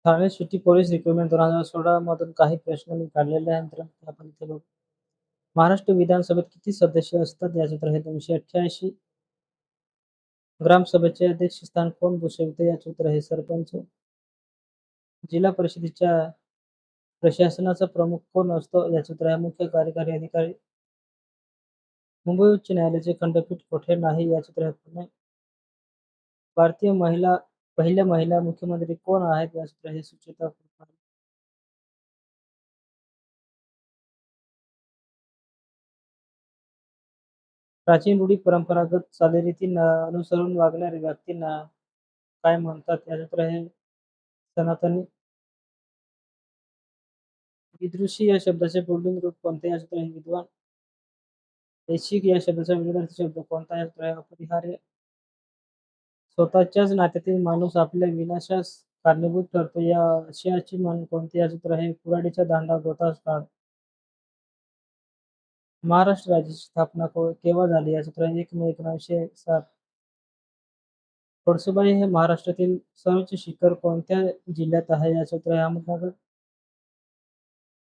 Thane city police recruitment 2016 मधून काही प्रश्न मी काढलेले आहेत तर ते आपण इथे बघू. महाराष्ट्र विधानसभेत किती सदस्य असतात याचं उत्तर आहे 288. ग्रामसभेचे अध्यक्षस्थान कोण भूषवते याचं उत्तर आहे सरपंच. जिल्हा परिषदेच्या प्रशासनाचा प्रमुख कोण असतो याचं उत्तर आहे मुख्य कार्यकारी अधिकारी. मुंबई उच्च न्यायालयाचे खंडपीठ कोठे नाही याचं उत्तर आहे पुणे. भारतीय पहिल्या महिला मुख्यमंत्री कोण आहेत याचं उत्तर आहे सुचेता कृष्णन. प्राचीन रूढी परंपरागत चालीरीतींना अनुसरून वागणाऱ्या व्यक्तींना काय म्हणतात? याचं उत्तर आहे सनातनी. विदुषी या शब्दाचे पुल्लिंग रूप कोणते? याचं उत्तर आहे विद्वान. ऐच्छिक या शब्दाचा विरुद्धार्थी शब्द कोणता? याचं उत्तर आहे अपरिहार्य. स्वतःच्याच नात्यातील माणूस आपल्या विनाशास कारणीभूत ठरतो या आशयाची म्हण कोणती? याचं उत्तर आहे कुऱ्हाडीचा दांडा गोतास काढ. महाराष्ट्र राज्याची स्थापना केव्हा झाली? याचं उत्तर आहे 1 मे 1907. कळसुबाई हे महाराष्ट्रातील सर्वोच्च शिखर कोणत्या जिल्ह्यात आहे? याचं उत्तर आहे अहमदनगर.